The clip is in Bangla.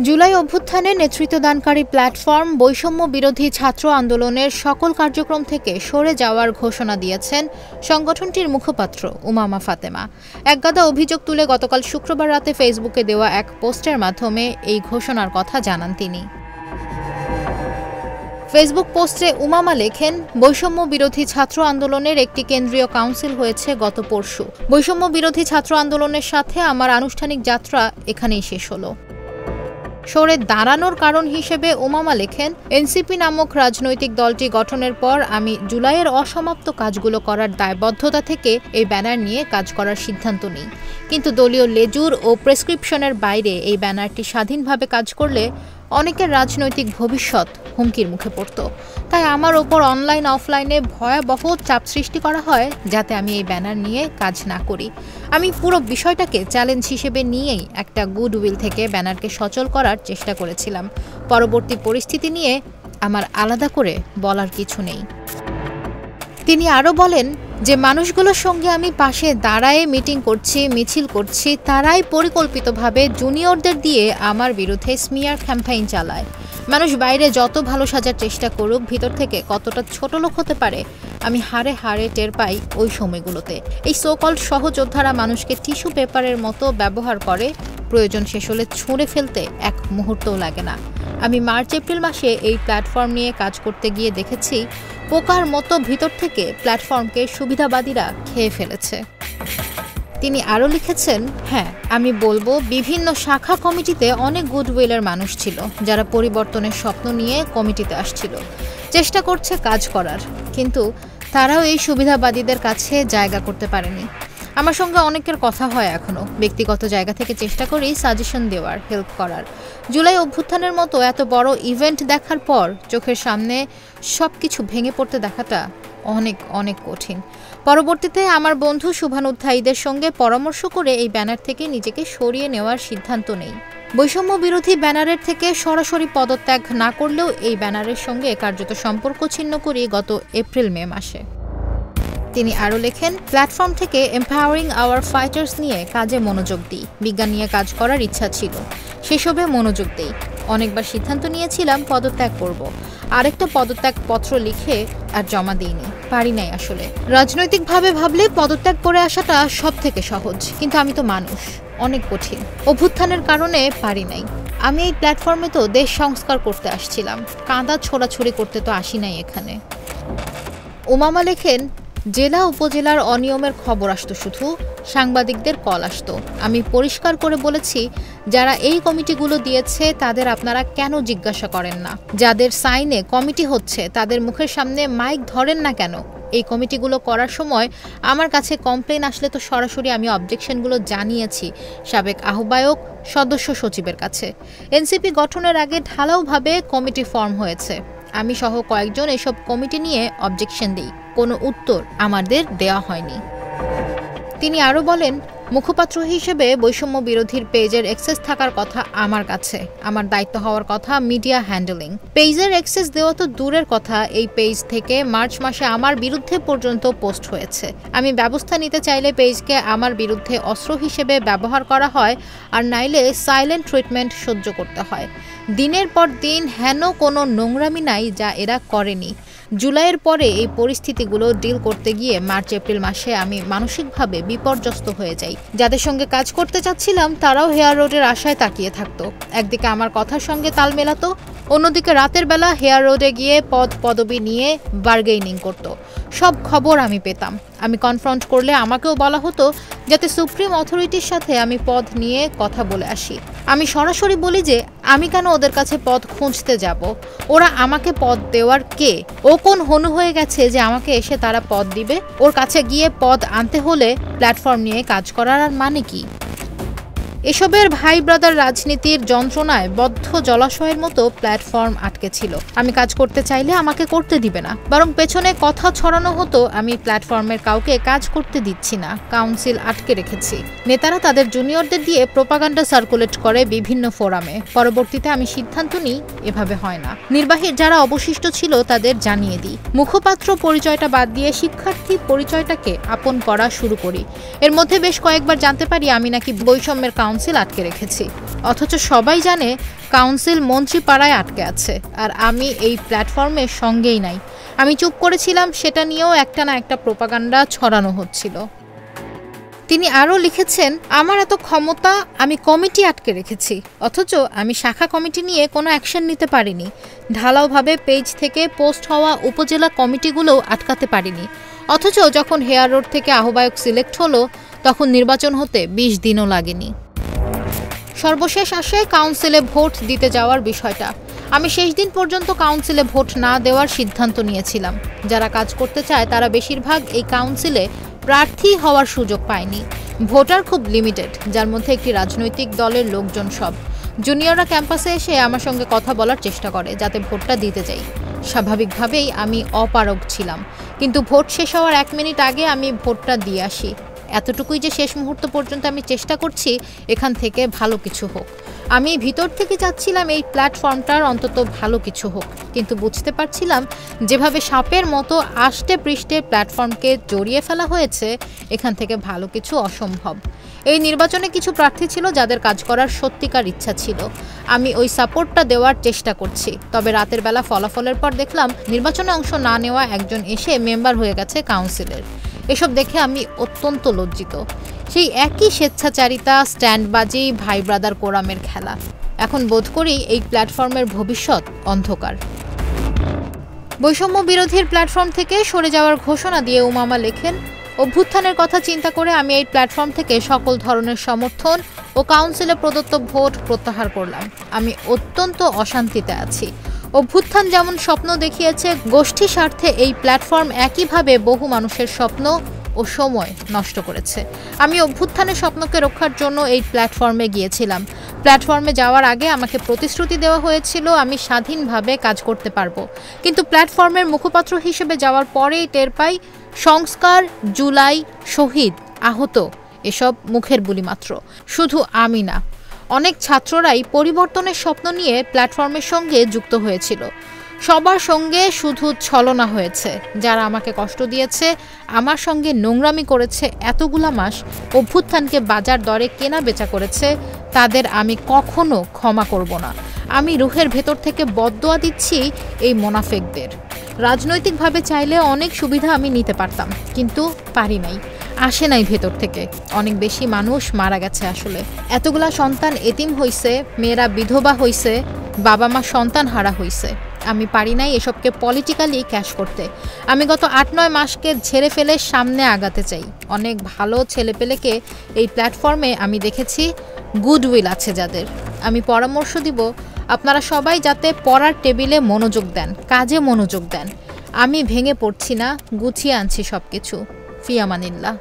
জুলাই অভ্যুত্থানে নেতৃত্বদানকারী প্ল্যাটফর্ম বৈষম্য বিরোধী ছাত্র আন্দোলনের সকল কার্যক্রম থেকে সরে যাওয়ার ঘোষণা দিয়েছেন সংগঠনটির মুখপাত্র উমামা ফাতেমা। একগাদা অভিযোগ তুলে গতকাল শুক্রবার রাতে ফেসবুকে দেওয়া এক পোস্টের মাধ্যমে এই ঘোষণার কথা জানান তিনি। ফেসবুক পোস্টে উমামা লেখেন, বৈষম্য বিরোধী ছাত্র আন্দোলনের একটি কেন্দ্রীয় কাউন্সিল হয়েছে গত পরশু। বৈষম্য বিরোধী ছাত্র আন্দোলনের সাথে আমার আনুষ্ঠানিক যাত্রা এখানেই শেষ হলো। সরে দাঁড়ানোর কারণ হিসেবে উমামা লেখেন, এনসিপি নামক রাজনৈতিক দলটি গঠনের পর আমি জুলাইয়ের অসমাপ্ত কাজগুলো করার দায়বদ্ধতা থেকে এই ব্যানার নিয়ে কাজ করার সিদ্ধান্ত নিই। কিন্তু দলীয় লেজুর ও প্রেসক্রিপশনের বাইরে এই ব্যানারটি স্বাধীনভাবে কাজ করলে অনেকের রাজনৈতিক ভবিষ্যৎ হুমকির মুখে পড়ত। তাই আমার ওপর অনলাইন অফলাইনে ভয়াবহ চাপ সৃষ্টি করা হয় যাতে আমি এই ব্যানার নিয়ে কাজ না করি। আমি পুরো বিষয়টাকে চ্যালেঞ্জ হিসেবে নিয়েই একটা গুডউইল থেকে ব্যানারকে সচল করার চেষ্টা করেছিলাম। পরবর্তী পরিস্থিতি নিয়ে আমার আলাদা করে বলার কিছু নেই। তিনি আরও বলেন যে মানুষগুলোর সঙ্গে আমি পাশে দাঁড়ায়ে মিটিং করছি, মিছিল করছি, তারাই পরিকল্পিতভাবে জুনিয়রদের দিয়ে আমার বিরুদ্ধে স্মিয়ার ক্যাম্পেইন চালায়। মানুষ বাইরে যত ভালো সাজার চেষ্টা করুক, ভিতর থেকে কতটা ছোট লোক হতে পারে আমি হাড়ে হাড়ে টের পাই ওই সময়গুলোতে। এই সোকল্ড সহযোদ্ধারা মানুষকে টিস্যু পেপারের মতো ব্যবহার করে, প্রয়োজন শেষ হলে ছুঁড়ে ফেলতে এক মুহূর্তও লাগে না। আমি মার্চ এপ্রিল মাসে এই প্ল্যাটফর্ম নিয়ে কাজ করতে গিয়ে দেখেছি পোকার মতো ভিতর থেকে প্ল্যাটফর্মকে সুবিধাবাদীরা খেয়ে ফেলেছে। তিনি আরও লিখেছেন, হ্যাঁ আমি বলবো বিভিন্ন শাখা কমিটিতে অনেক গুডউইলের মানুষ ছিল যারা পরিবর্তনের স্বপ্ন নিয়ে কমিটিতে আসছিল, চেষ্টা করছে কাজ করার, কিন্তু তারাও এই সুবিধাবাদীদের কাছে জায়গা করতে পারেনি। আমার সঙ্গে অনেকের কথা হয় এখনও, ব্যক্তিগত জায়গা থেকে চেষ্টা করি সাজেশন দেওয়ার, হেল্প করার। জুলাই অভ্যুত্থানের মতো এত বড় ইভেন্ট দেখার পর চোখের সামনে সব কিছু ভেঙে পড়তে দেখাটা অনেক অনেক কঠিন। পরবর্তীতে আমার বন্ধু শুভানুধ্যায়ীদের সঙ্গে পরামর্শ করে এই ব্যানার থেকে নিজেকে সরিয়ে নেওয়ার সিদ্ধান্ত নেই। বৈষম্য বিরোধী ব্যানারের থেকে সরাসরি পদত্যাগ না করলেও এই ব্যানারের সঙ্গে কার্যত সম্পর্ক ছিন্ন করি গত এপ্রিল মে মাসে। তিনি আরও লেখেন, প্ল্যাটফর্ম থেকে এম্পাওয়ারিং আওয়ার ফাইটার্স নিয়ে কাজে মনোযোগ দিই। বিজ্ঞান নিয়ে কাজ করার ইচ্ছা ছিল, সেসবে মনোযোগ দেই। অনেকবার সিদ্ধান্ত নিয়েছিলাম পদত্যাগ করব, আরেকটা পদত্যাগ পত্র লিখে আর জমা দিইনি, পারি নাই আসলে। রাজনৈতিকভাবে ভাবলে পদত্যাগ করে আসাটা সব থেকে সহজ, কিন্তু আমি তো মানুষ, অনেক কঠিন। অভ্যুত্থানের কারণে পারি নাই। আমি এই প্ল্যাটফর্মে তো দেশ সংস্কার করতে আসছিলাম, কাঁদা ছোড়াছড়ি করতে তো আসি নাই এখানে। উমামা লেখেন, জেলা উপজেলার অনিয়মের খবর আসতো, শুধু সাংবাদিকদের কল আসতো। আমি পরিষ্কার করে বলেছি, যারা এই কমিটিগুলো দিয়েছে তাদের আপনারা কেন জিজ্ঞাসা করেন না? যাদের সাইনে কমিটি হচ্ছে তাদের মুখের সামনে মাইক ধরেন না কেন? এই কমিটিগুলো করার সময় আমার কাছে কমপ্লেন আসলে তো সরাসরি আমি অবজেকশনগুলো জানিয়েছি সাবেক আহ্বায়ক, সদস্য সচিবের কাছে। এনসিপি গঠনের আগে ঢালাওভাবে কমিটি ফর্ম হয়েছে, আমি সহ কয়েকজন এসব কমিটি নিয়ে অবজেকশন দিই, কোনো উত্তর আমাদের দেওয়া হয়নি। তিনি আরও বলেন, মুখপাত্র হিসেবে বৈষম্য বিরোধীর পেজের অ্যাক্সেস থাকার কথা আমার কাছে, আমার দায়িত্ব হওয়ার কথা মিডিয়া হ্যান্ডেলিং। পেজের অ্যাক্সেস দেওয়া তো দূরের কথা, এই পেজ থেকে মার্চ মাসে আমার বিরুদ্ধে পর্যন্ত পোস্ট হয়েছে। আমি ব্যবস্থা নিতে চাইলে পেজকে আমার বিরুদ্ধে অস্ত্র হিসেবে ব্যবহার করা হয়, আর নাইলে সাইলেন্ট ট্রিটমেন্ট সহ্য করতে হয়। দিনের পর দিন হেন কোনো নোংরামি নাই যা এরা করেনি। জুলাইয়ের পরে এই পরিস্থিতিগুলো ডিল করতে গিয়ে মার্চ এপ্রিল মাসে আমি মানসিকভাবে বিপর্যস্ত হয়ে যাই। যাদের সঙ্গে কাজ করতে চাচ্ছিলাম তারাও হেয়ার রোডের আশায় তাকিয়ে থাকতো, একদিকে আমার কথার সঙ্গে তাল মেলাতো, অন্যদিকে রাতের বেলা হেয়ার রোডে গিয়ে পদবি নিয়ে বার্গেইনিং করতো। সব খবর আমি পেতাম। আমি কনফ্রন্ট করলে আমাকেও বলা হতো যাতে সুপ্রিম অথরিটির সাথে আমি পদ নিয়ে কথা বলে আসি। আমি সরাসরি বলি যে আমি কেন ওদের কাছে পদ খুঁজতে যাব, ওরা আমাকে পদ দেওয়ার কে? ও কোন হনু হয়ে গেছে যে আমাকে এসে তারা পদ দিবে? ওর কাছে গিয়ে পদ আনতে হলে প্ল্যাটফর্ম নিয়ে কাজ করার আর মানে কি? এসবের ভাই ব্রাদার রাজনীতির যন্ত্রণায় বদ্ধ জলাশয়ের মতো প্ল্যাটফর্ম আটকে ছিল। আমি কাজ করতে চাইলে আমাকে করতে দিবে না, বরং পেছনে কথা ছড়ানো হতো আমি প্ল্যাটফর্মের কাউকে কাজ করতে দিচ্ছি না, কাউন্সিল আটকে রেখেছি। নেতারা তাদের জুনিয়রদের দিয়ে প্রোপাগান্ডা সার্কুলেট করে বিভিন্ন ফোরামে। পরবর্তীতে আমি সিদ্ধান্ত নিই এভাবে হয় না। নির্বাহী যারা অবশিষ্ট ছিল তাদের জানিয়ে দিই। মুখপাত্র পরিচয়টা বাদ দিয়ে শিক্ষার্থী পরিচয়টাকে আপন করা শুরু করি। এর মধ্যে বেশ কয়েকবার জানতে পারি আমি নাকি বৈষম্যের কাউন্সিল আটকে রেখেছি, অথচ সবাই জানে কাউন্সিল মন্ত্রীপাড়ায় আটকে আছে, আর আমি এই প্ল্যাটফর্মের সঙ্গেই নাই। আমি চুপ করেছিলাম, সেটা নিয়েও একটা না একটা প্রোপাগান্ডা ছড়ানো হচ্ছিল। তিনি আরও লিখেছেন, আমার এত ক্ষমতা, আমি কমিটি আটকে রেখেছি, অথচ আমি শাখা কমিটি নিয়ে কোনো অ্যাকশন নিতে পারিনি। ঢালাওভাবে পেজ থেকে পোস্ট হওয়া উপজেলা কমিটিগুলোও আটকাতে পারিনি, অথচ যখন হেয়ার রোড থেকে আহ্বায়ক সিলেক্ট হলো তখন নির্বাচন হতে 20 দিনও লাগেনি। সর্বশেষ আসে কাউন্সিলে ভোট দিতে যাওয়ার বিষয়টা। আমি শেষ দিন পর্যন্ত কাউন্সিলে ভোট না দেওয়ার সিদ্ধান্ত নিয়েছিলাম। যারা কাজ করতে চায় তারা বেশিরভাগ এই কাউন্সিলে প্রার্থী হওয়ার সুযোগ পায়নি। ভোটার খুব লিমিটেড, যার মধ্যে একটি রাজনৈতিক দলের লোকজন সব। জুনিয়ররা ক্যাম্পাসে এসে আমার সঙ্গে কথা বলার চেষ্টা করে যাতে ভোটটা দিতে যাই। স্বাভাবিকভাবেই আমি অপারগ ছিলাম, কিন্তু ভোট শেষ হওয়ার 1 মিনিট আগে আমি ভোটটা দিয়ে আসি। এতটুকুই যে শেষ মুহূর্ত পর্যন্ত আমি চেষ্টা করছি এখান থেকে ভালো কিছু হোক। আমি ভিতর থেকে চাচ্ছিলাম এই প্ল্যাটফর্মটার অন্তত ভালো কিছু হোক, কিন্তু বুঝতে পারছিলাম যেভাবে সাপের মতো আষ্টে পৃষ্ঠে প্ল্যাটফর্মকে জড়িয়ে ফেলা হয়েছে, এখান থেকে ভালো কিছু অসম্ভব। এই নির্বাচনে কিছু প্রার্থী ছিল যাদের কাজ করার সত্যিকার ইচ্ছা ছিল। আমি ওই সাপোর্টটা দেওয়ার চেষ্টা করছি, তবে রাতের বেলা ফলাফলের পর দেখলাম নির্বাচনে অংশ না নেওয়া একজন এসে মেম্বার হয়ে গেছে কাউন্সিলের। এসব দেখে আমি অত্যন্ত লজ্জিত। সেই একই স্বেচ্ছাচারিতা, স্ট্যান্ডবাজি, ভাই ব্রাদার কোরামের খেলা। এখন বোধ করি এই প্ল্যাটফর্মের ভবিষ্যৎ অন্ধকার। বৈষম্য বিরোধীর প্ল্যাটফর্ম থেকে সরে যাওয়ার ঘোষণা দিয়ে উমামা লেখেন, অভ্যুত্থানের কথা চিন্তা করে আমি এই প্ল্যাটফর্ম থেকে সকল ধরনের সমর্থন ও কাউন্সিলে প্রদত্ত ভোট প্রত্যাহার করলাম। আমি অত্যন্ত অশান্তিতে আছি। অভ্যুত্থান যেমন স্বপ্ন দেখিয়েছে, গোষ্ঠী স্বার্থে এই প্ল্যাটফর্ম একইভাবে বহু মানুষের স্বপ্ন ও সময় নষ্ট করেছে। আমি অভ্যুত্থানের স্বপ্নকে রক্ষার জন্য এই প্ল্যাটফর্মে গিয়েছিলাম। প্ল্যাটফর্মে যাওয়ার আগে আমাকে প্রতিশ্রুতি দেওয়া হয়েছিল আমি স্বাধীনভাবে কাজ করতে পারবো, কিন্তু প্ল্যাটফর্মের মুখপাত্র হিসেবে যাওয়ার পরেই টের পাই সংস্কার, জুলাই, শহীদ, আহত এসব মুখের বুলি মাত্র। শুধু আমি না, অনেক ছাত্ররাই পরিবর্তনের স্বপ্ন নিয়ে প্ল্যাটফর্মের সঙ্গে যুক্ত হয়েছিল। সবার সঙ্গে শুধু ছলনা হয়েছে। যারা আমাকে কষ্ট দিয়েছে, আমার সঙ্গে নোংরামি করেছে, এতগুলা মাস অভ্যুত্থানকে বাজার দরে কেনা বেচা করেছে, তাদের আমি কখনো ক্ষমা করব না। আমি রুহের ভেতর থেকে বদদোয়া দিচ্ছি এই মোনাফেকদের। রাজনৈতিকভাবে চাইলে অনেক সুবিধা আমি নিতে পারতাম, কিন্তু পারি নাই, আসে নাই ভেতর থেকে। অনেক বেশি মানুষ মারা গেছে। আসলে এতগুলা সন্তান এতিম হইছে, মেয়েরা বিধবা হইছে, বাবা মা সন্তান হারা হইছে। আমি পারি নাই এসবকে পলিটিক্যালি ক্যাশ করতে। আমি গত 8-9 মাসকে ঝেড়ে ফেলে সামনে আগাতে চাই। অনেক ভালো ছেলেপেলেকে এই প্ল্যাটফর্মে আমি দেখেছি, গুডউইল আছে যাদের। আমি পরামর্শ দিব, আপনারা সবাই যাতে পড়ার টেবিলে মনোযোগ দেন, কাজে মনোযোগ দেন। আমি ভেঙে পড়ছি না, গুছিয়ে আনছি সবকিছু। ফি আমানিল্লাহ।